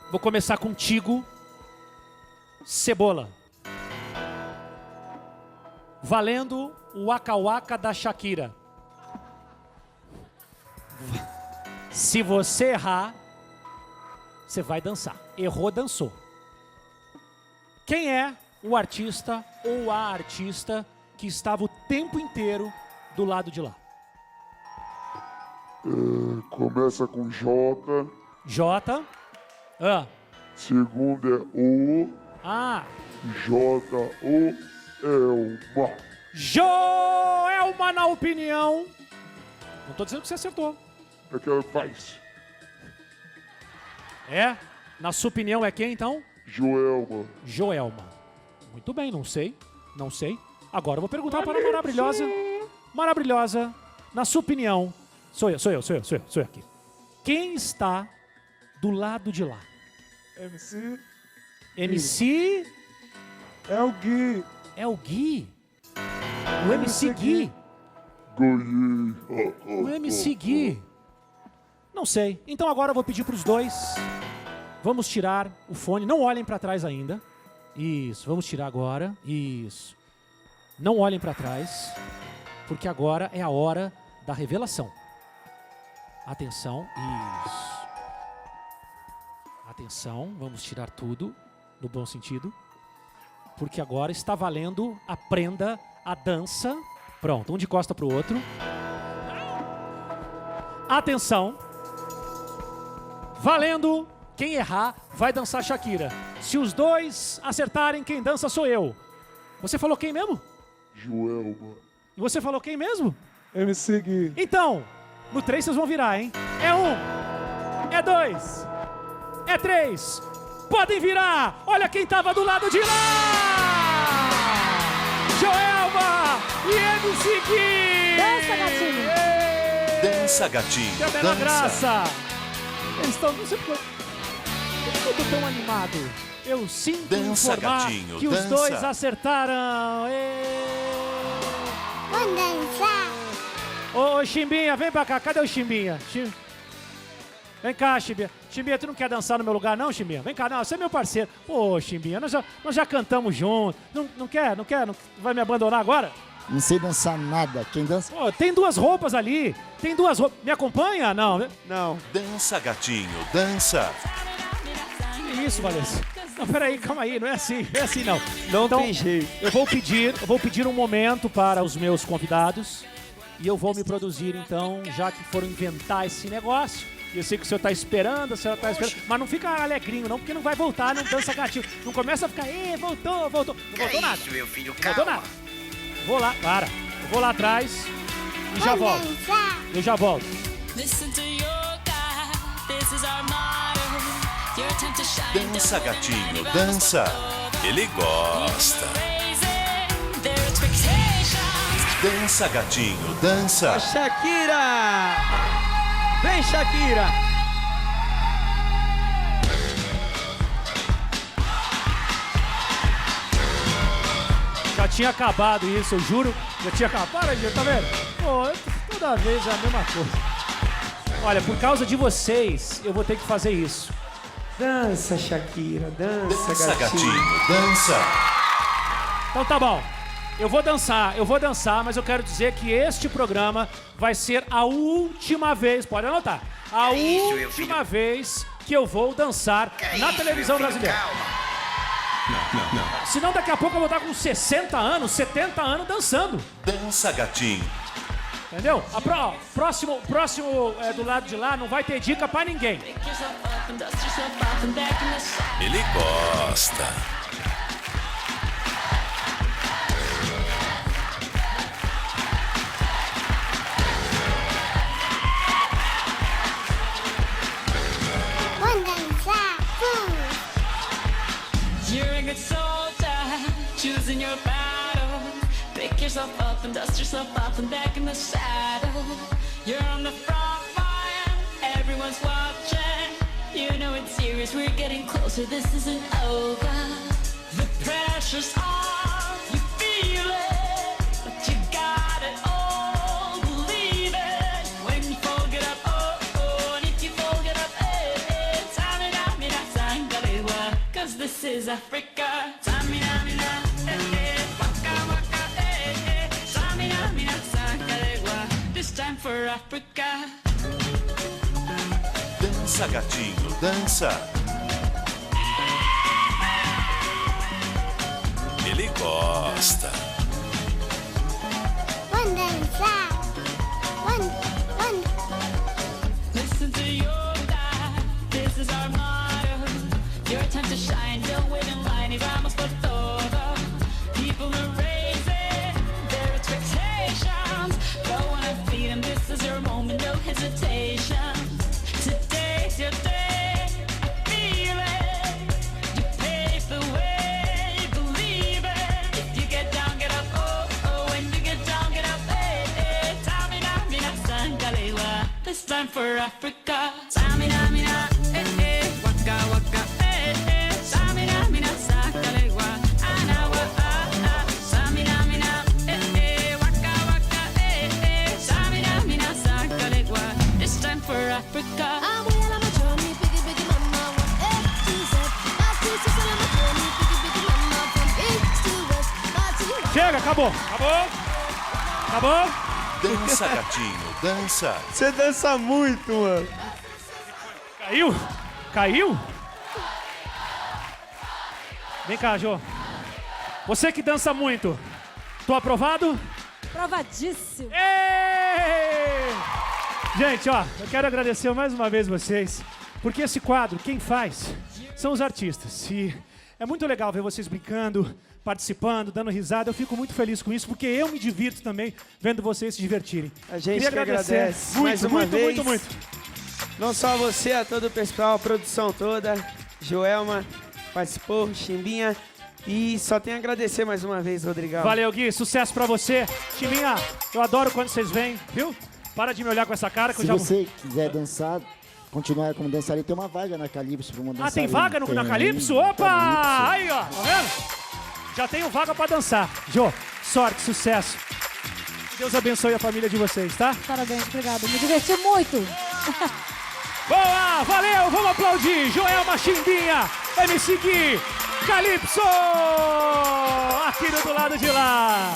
Vou começar contigo, Cebola. Valendo o Waka Waka da Shakira. Se você errar, você vai dançar. Errou, dançou. Quem é o artista ou a artista que estava o tempo inteiro do lado de lá? Começa com J. J. Segundo é O. Joelma. Joelma, na opinião. Não tô dizendo que você acertou. É que ela faz. É? Na sua opinião é quem, então? Joelma. Joelma. Muito bem, não sei. Não sei. Agora eu vou perguntar para a Maravilhosa. Maravilhosa, na sua opinião... Sou eu aqui. Quem está do lado de lá? MC? MC? É o Gui. É o Gui? O MC Gui? Ganhei. O MC Gui? Não sei. Então agora eu vou pedir para os dois. Vamos tirar o fone. Não olhem para trás ainda. Isso, vamos tirar agora. Isso. Não olhem para trás. Porque agora é a hora da revelação. Atenção, isso. Atenção, vamos tirar tudo, no bom sentido. Porque agora está valendo a prenda, a dança. Pronto, um de costa pro outro. Atenção. Valendo, quem errar vai dançar Shakira. Se os dois acertarem, quem dança sou eu. Você falou quem mesmo? Joelma. E você falou quem mesmo? MC Gui. Então... No 3 vocês vão virar, hein? É 1, é 2, é 3. Podem virar! Olha quem tava do lado de lá! Joelma e MC Gui! Dança, gatinho! Dança, gatinho. Que bela Dança. graça! Eles estão... Não sei porque... Tudo tão animado. Eu sinto Dança, informar gatinho, que os dança. dois acertaram. Vamos dançar! Ô, Chimbinha, vem pra cá. Cadê o Chimbinha? Vem cá, Chimbinha. Chimbinha, tu não quer dançar no meu lugar, não, Chimbinha? Vem cá, não, você é meu parceiro. Pô, Chimbinha, nós já cantamos juntos. Não quer? Vai me abandonar agora? Não sei dançar nada. Quem dança? Pô, tem duas roupas ali. Tem duas roupas. Me acompanha? Não. Não. Dança, gatinho, dança. Que isso, Valência? Não, peraí, calma aí. Não é assim não. Não Então, tem jeito. Eu vou pedir um momento para os meus convidados. E eu vou me produzir, então, já que foram inventar esse negócio. E eu sei que o senhor tá esperando, a senhora tá esperando. Mas não fica alegrinho, não, porque não vai voltar, não dança gatinho. Não começa a ficar, voltou. Não voltou nada. Isso, meu filho, Não voltou nada. Vou lá, para. Eu vou lá atrás e já volto. Eu já volto. Dança, gatinho, dança. Ele gosta. Dança, gatinho, dança. Shakira! Vem, Shakira! Já tinha acabado isso, eu juro. Já tinha acabado. Para, gente, tá vendo? Pô, toda vez é a mesma coisa. Olha, por causa de vocês, eu vou ter que fazer isso. Dança, Shakira, dança, Dança, gatinho. gatinho, dança. Então tá bom. Eu vou dançar, mas eu quero dizer que este programa vai ser a última vez, pode anotar, a isso, meu última vez que eu vou dançar na televisão brasileira. Não. Senão daqui a pouco eu vou estar com 60 anos, 70 anos dançando. Dança, gatinho. Entendeu? Próximo do lado de lá não vai ter dica pra ninguém. Ele gosta. Vamos dançar! You're a good soldier, choosing your battle. Pick yourself up and dust yourself off and back in the saddle. You're on the front line, everyone's watching. You know it's serious, we're getting closer, this isn't over. The pressure's on, you feel it, but you got it all, believe it. When you fall, get up, oh, and if you fall, get up, time it out, me that time. this is Africa. Samina, mina, waka, waka, Samina, mina, sakalewa. This time for Africa. Dança, gatinho, dança. Ele gosta. Vamos dançar. Vamos. Listen to your dad, this is our motto. Your time to shine, don't wait in line. Y vamos por todo. People are raising their expectations. Go on and feed them, this is your moment, no hesitation. Today's your day, I feel it. You pave the way, believe it. If you get down, get up, oh, when you get down, get up, hey. Tamina, mina, sangalewa. This time for Africa. Tamina, mina, waka, waka, Tamina, mina, sangalewa. Anawa, Tamina, mina, waka, waka, Tamina, mina, sangalewa. This time for Africa. Chega, acabou. Acabou? Dança, gatinho, dança. Você dança muito, mano. Caiu? Vem cá, Jô. Você que dança muito. Tô aprovado? Provadíssimo. Êêêê! Gente, ó, eu quero agradecer mais uma vez vocês, porque esse quadro, quem faz, são os artistas. E é muito legal ver vocês brincando, participando, dando risada. Eu fico muito feliz com isso, porque eu me divirto também vendo vocês se divertirem. A gente Queria que agradecer agradece muito, mais uma muito, vez. muito. Não só a você, a todo o pessoal, a produção toda. Joelma participou, Chimbinha. E só tenho a agradecer mais uma vez, Rodrigão. Valeu, Gui. Sucesso pra você. Chiminha, eu adoro quando vocês vêm, viu? Para de me olhar com essa cara que Se eu já... você quiser dançar, continuar como dançarino, tem uma vaga na Calypso pra uma dançarina. Ah, tem vaga na Calypso? na Opa! Calypso. Aí, ó. Tá vendo? Já tenho vaga pra dançar. Jô, sorte, sucesso. Deus abençoe a família de vocês, tá? Parabéns, obrigado. Me diverti muito. Boa, valeu, vamos aplaudir. Joelma, Chimbinha, MC Gui, Calypso, aqui do lado de lá.